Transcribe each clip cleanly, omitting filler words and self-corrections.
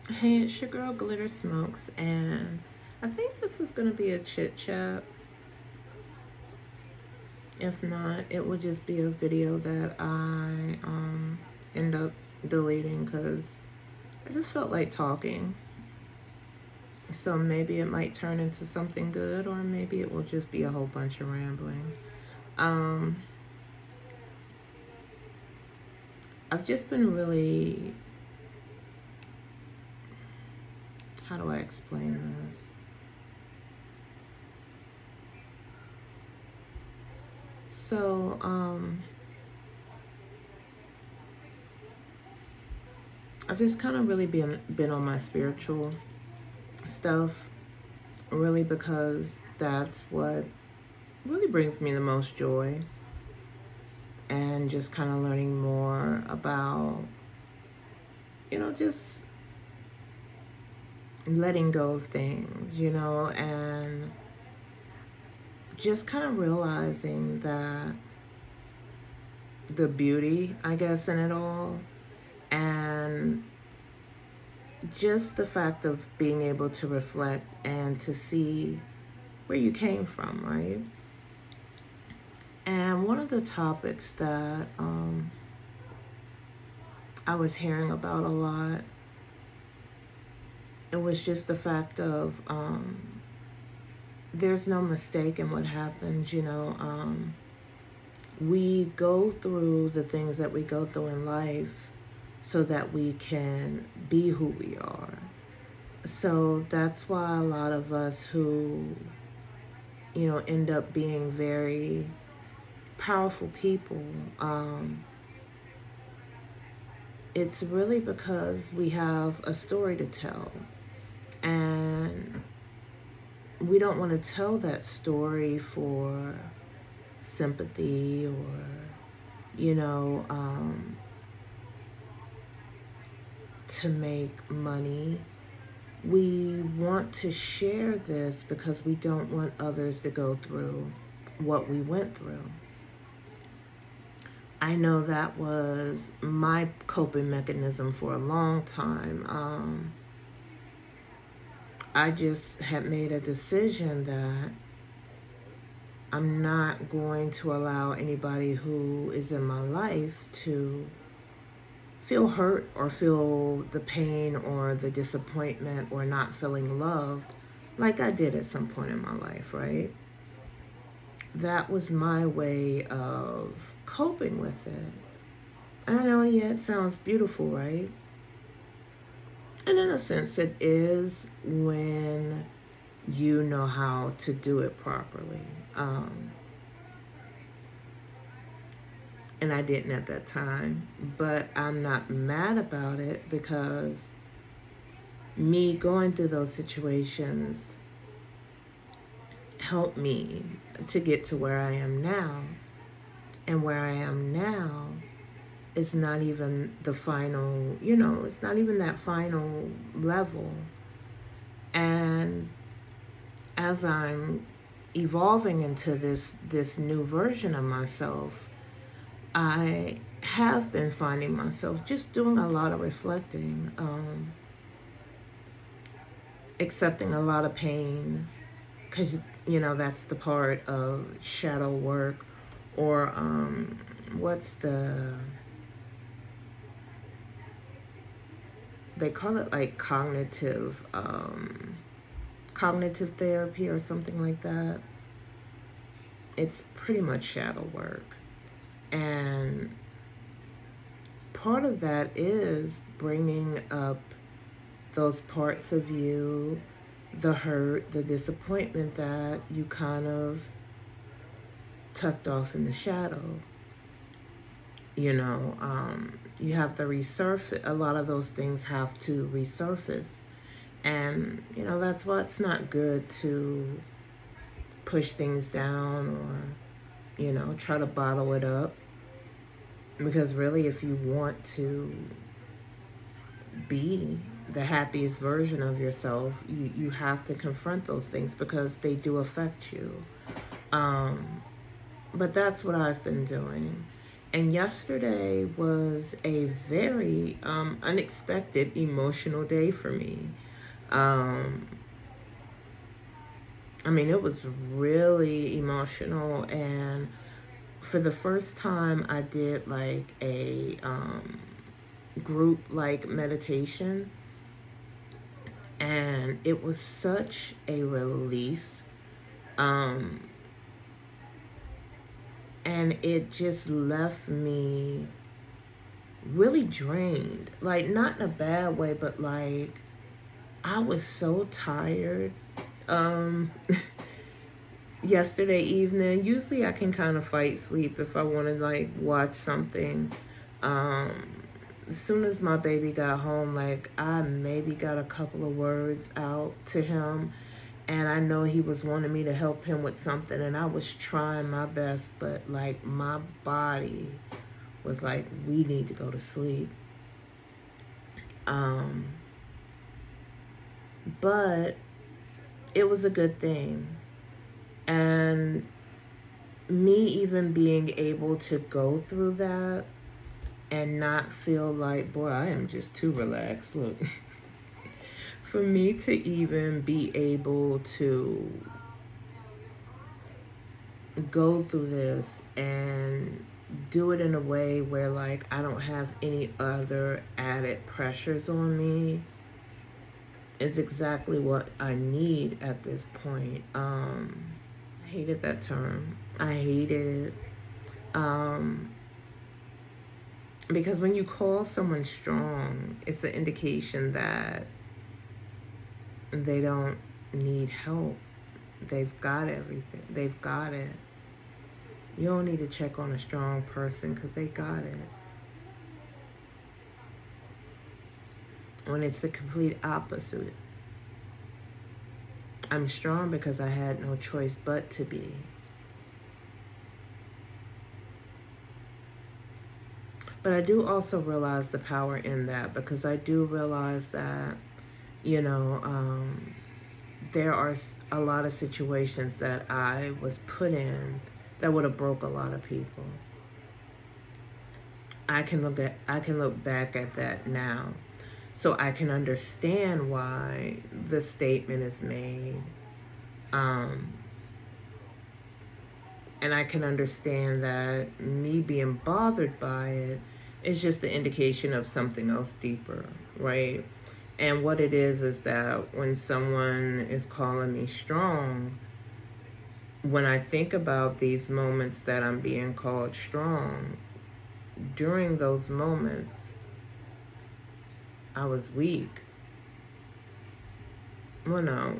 Hey, it's your girl Glitter Smokes, and I think this is gonna be a chit chat. If not, it would just be a video that I end up deleting because I just felt like talking. So maybe it might turn into something good, or maybe it will just be a whole bunch of rambling. Um, I've just been really, how do I explain this? So, I've just kind of really been on my spiritual stuff, really, because that's what really brings me the most joy. And just kind of learning more about, just letting go of things, and just kind of realizing that the beauty, I guess, in it all, and just the fact of being able to reflect and to see where you came from, right? And one of the topics that I was hearing about a lot, it was just the fact of there's no mistake in what happens. We go through the things that we go through in life so that we can be who we are. So that's why a lot of us who, end up being very powerful people, it's really because we have a story to tell. And we don't want to tell that story for sympathy or, you know, um, to make money. We want to share this because we don't want others to go through what we went through. I know that was my coping mechanism for a long time. I just had made a decision that I'm not going to allow anybody who is in my life to feel hurt or feel the pain or the disappointment or not feeling loved like I did at some point in my life, right? That was my way of coping with it. And I know, yeah, it sounds beautiful, right? And in a sense, it is when you know how to do it properly. And I didn't at that time, but I'm not mad about it because me going through those situations helped me to get to where I am now. And where I am now is not even the final, it's not even that final level. And as I'm evolving into this new version of myself, I have been finding myself just doing a lot of reflecting, accepting a lot of pain, because that's the part of shadow work, or what's they call it like cognitive therapy or something like that. It's pretty much shadow work. And part of that is bringing up those parts of you, the hurt, the disappointment that you kind of tucked off in the shadow. You have to resurface. A lot of those things have to resurface. And, that's why it's not good to push things down or, try to bottle it up. Because really, if you want to be the happiest version of yourself, you have to confront those things because they do affect you. But that's what I've been doing. And yesterday was a very unexpected emotional day for me. Um, I mean, it was really emotional. And for the first time, I did like a group like meditation. And it was such a release. Um, and it just left me really drained. Like, not in a bad way, but like, I was so tired. Um, Yesterday evening, usually I can kind of fight sleep if I want to like watch something. Um, as soon as my baby got home, like I maybe got a couple of words out to him, and I know he was wanting me to help him with something, and I was trying my best, but like my body was like, we need to go to sleep. Um, but it was a good thing. And me even being able to go through that and not feel like, boy, I am just too relaxed. Look, for me to even be able to go through this and do it in a way where like I don't have any other added pressures on me is exactly what I need at this point. I hated that term. I hated it. Um, because when you call someone strong, it's an indication that they don't need help. They've got everything. They've got it. You don't need to check on a strong person because they got it. When it's the complete opposite. I'm strong because I had no choice but to be. But I do also realize the power in that, because I do realize that, you know, there are a lot of situations that I was put in that would have broke a lot of people. I can look back at that now, so I can understand why the statement is made, um, and I can understand that me being bothered by it is just the indication of something else deeper, right? And what it is that when someone is calling me strong, when I think about these moments that I'm being called strong, during those moments, I was weak. Well, no,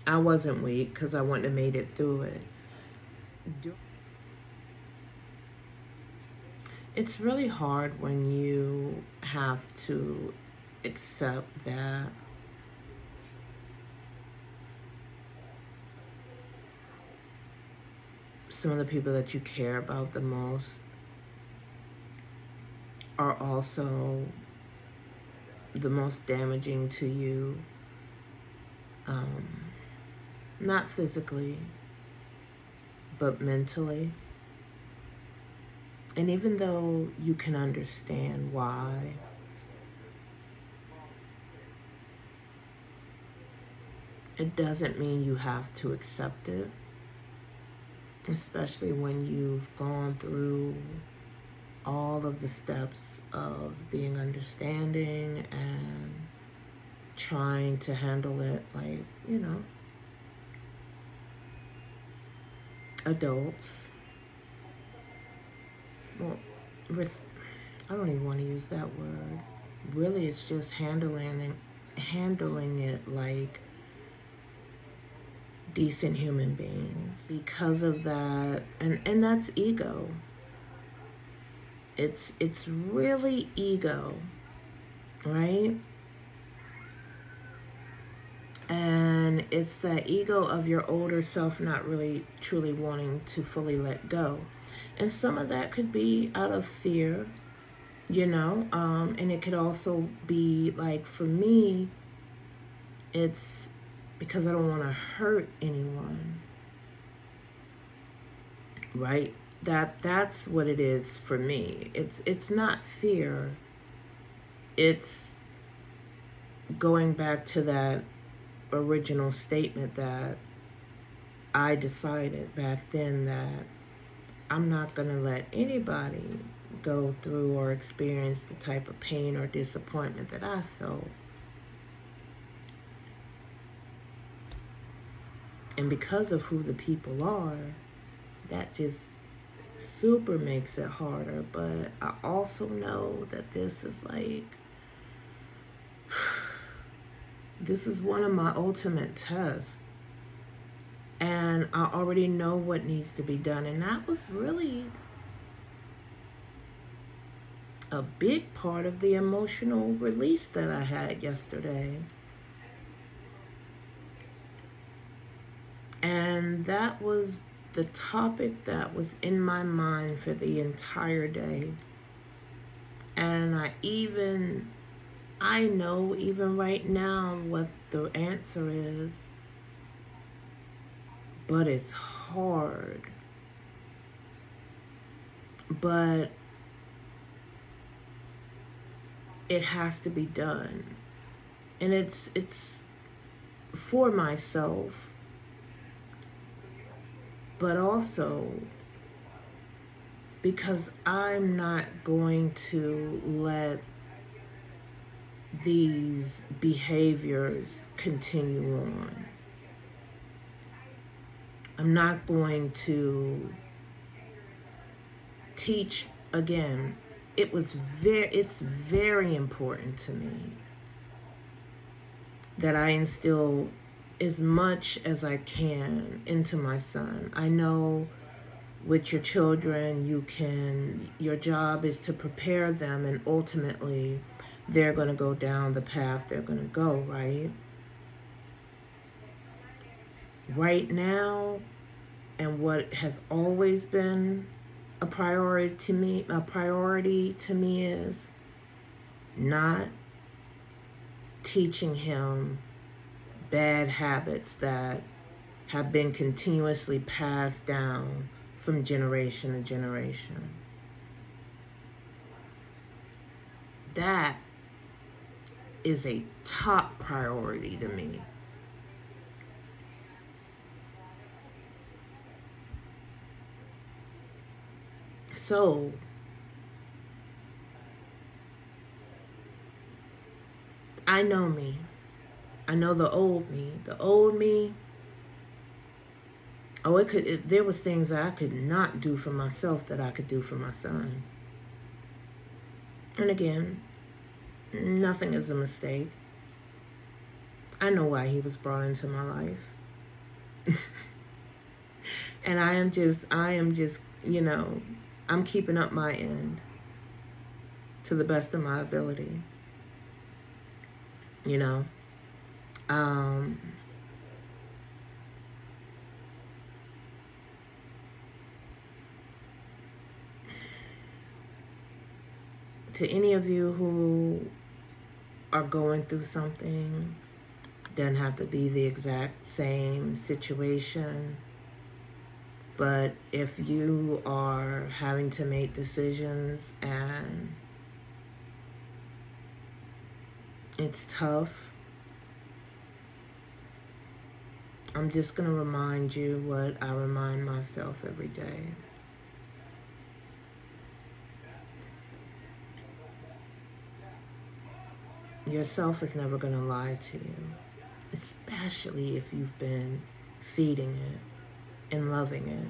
I wasn't weak because I wouldn't have made it through it. It's really hard when you have to accept that some of the people that you care about the most are also the most damaging to you. Um, Not physically, but mentally. And even though you can understand why, it doesn't mean you have to accept it, especially when you've gone through all of the steps of being understanding and trying to handle it like, adults. Well, I don't even want to use that word. Really, it's just handling it like decent human beings. Because of that, and that's ego. It's really ego, right? And it's the ego of your older self not really truly wanting to fully let go. And some of that could be out of fear, and it could also be like, for me, it's because I don't want to hurt anyone, right? That's what it is for me. It's not fear. It's going back to that original statement that I decided back then that I'm not going to let anybody go through or experience the type of pain or disappointment that I felt. And because of who the people are, that just super makes it harder. But I also know that this is like, this is one of my ultimate tests. And I already know what needs to be done. And that was really a big part of the emotional release that I had yesterday. And that was the topic that was in my mind for the entire day. And I know even right now what the answer is, but it's hard. But it has to be done. And it's for myself, but also because I'm not going to let these behaviors continue on. I'm not going to teach again. It's very important to me that I instill as much as I can into my son. I know with your children, your job is to prepare them, and ultimately they're going to go down the path they're going to go, right? Right now, and what has always been a priority to me is not teaching him bad habits that have been continuously passed down from generation to generation. That is a top priority to me. So, I know me. I know the old me. The old me, there was things that I could not do for myself that I could do for my son. And again, nothing is a mistake. I know why he was brought into my life. And I am just, I'm keeping up my end to the best of my ability. You know, to any of you who are going through something, doesn't have to be the exact same situation. But if you are having to make decisions and it's tough, I'm just going to remind you what I remind myself every day. Yourself is never going to lie to you, especially if you've been feeding it and loving it.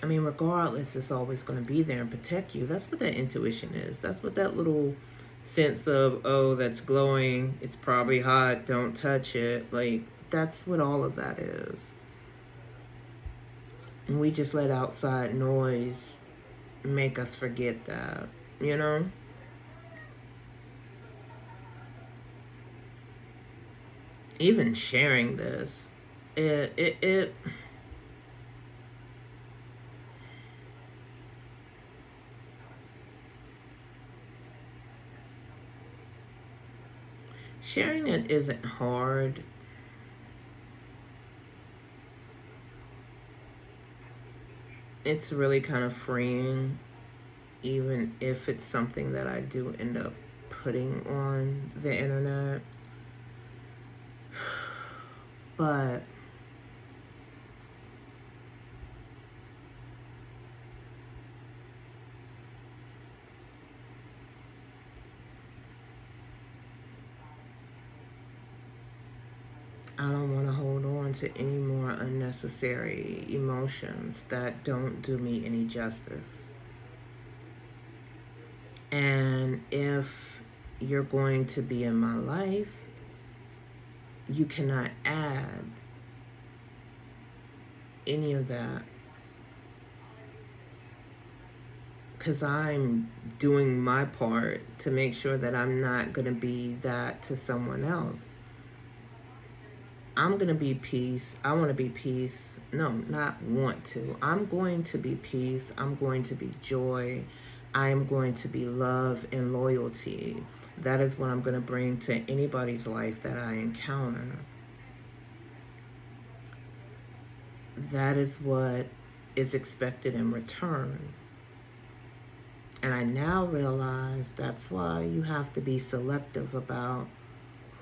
I mean, regardless, it's always going to be there and protect you. That's what that intuition is. That's what that little sense of, oh, that's glowing, it's probably hot, don't touch it. Like, that's what all of that is. And we just let outside noise make us forget that, you know? Even sharing this, it sharing it isn't hard. it's really kind of freeing, even if it's something that I do end up putting on the internet. But I don't want to hold on to any more unnecessary emotions that don't do me any justice. And if you're going to be in my life, you cannot add any of that, because I'm doing my part to make sure that I'm not going to be that to someone else. I'm going to be peace. I want to be peace. No, not want to. I'm going to be peace. I'm going to be joy. I am going to be love and loyalty. That is what I'm going to bring to anybody's life that I encounter. That is what is expected in return. And I now realize that's why you have to be selective about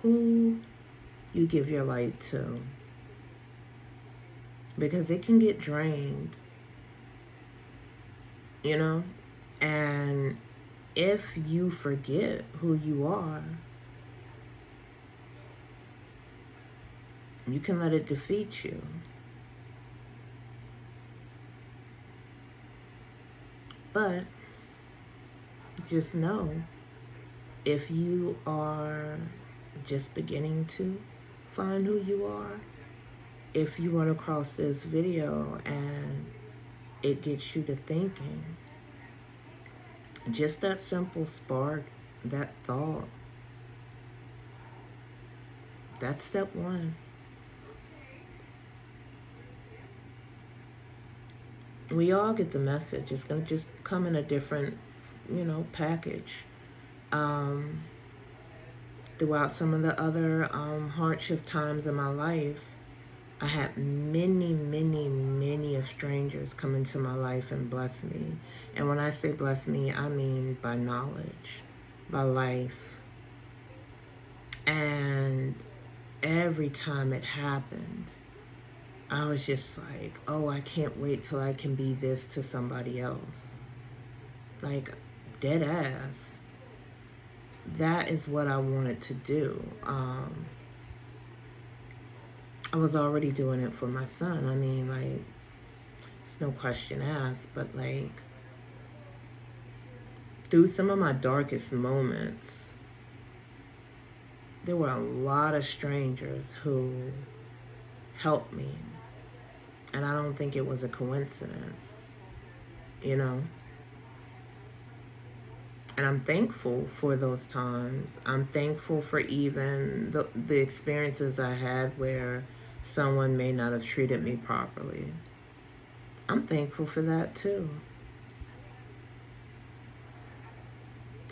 who you give your light to, because it can get drained, you know? And if you forget who you are, you can let it defeat you. But just know, if you are just beginning to find who you are, if you run across this video and it gets you to thinking, just that simple spark, that thought, that's step one. We all get the message. It's going to just come in a different, package. Throughout some of the other hardship times in my life, I had many, many, many of strangers come into my life and bless me. And when I say bless me, I mean by knowledge, by life. And every time it happened, I was just like, oh, I can't wait till I can be this to somebody else. Like, dead ass. That is what I wanted to do. I was already doing it for my son. I mean, like, it's no question asked, but like, through some of my darkest moments, there were a lot of strangers who helped me. And I don't think it was a coincidence, you know? And I'm thankful for those times. I'm thankful for even the experiences I had where someone may not have treated me properly. I'm thankful for that too.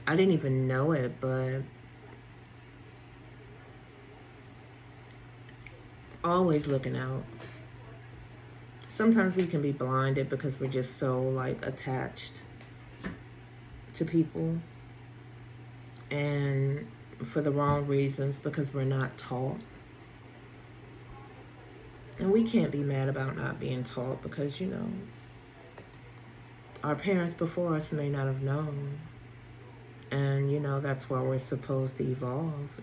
I didn't even know it, but always looking out. Sometimes we can be blinded because we're just so like attached to people, and for the wrong reasons, because we're not taught. And we can't be mad about not being taught, because our parents before us may not have known. And that's why we're supposed to evolve.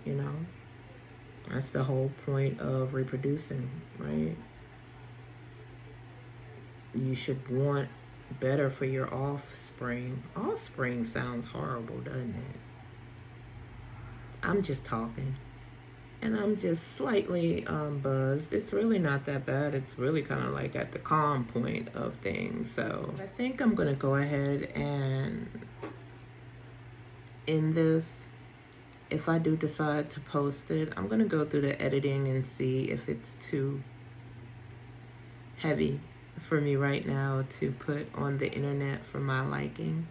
That's the whole point of reproducing, right? You should want better for your offspring. Offspring sounds horrible, doesn't it? I'm just talking. And I'm just slightly buzzed. It's really not that bad. It's really kind of like at the calm point of things. So I think I'm going to go ahead and end this. If I do decide to post it, I'm going to go through the editing and see if it's too heavy for me right now to put on the internet for my liking.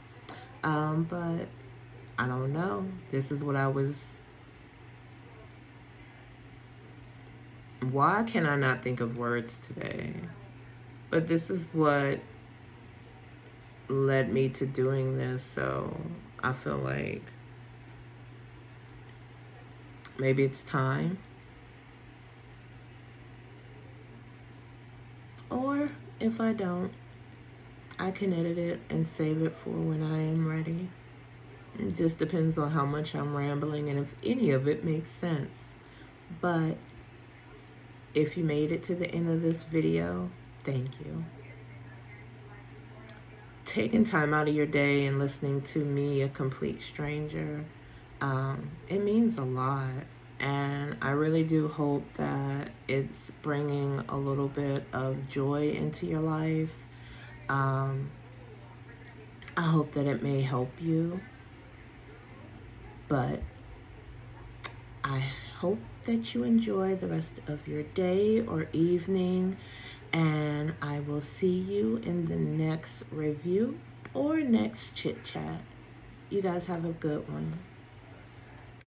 But I don't know. This is what I was... Why can I not think of words today? But this is what led me to doing this. So I feel like maybe it's time. Or if I don't, I can edit it and save it for when I am ready. It just depends on how much I'm rambling and if any of it makes sense. But if you made it to the end of this video, thank you. Taking time out of your day and listening to me, a complete stranger, it means a lot. And I really do hope that it's bringing a little bit of joy into your life. I hope that it may help you. But I hope that you enjoy the rest of your day or evening. And I will see you in the next review or next chit chat. You guys have a good one.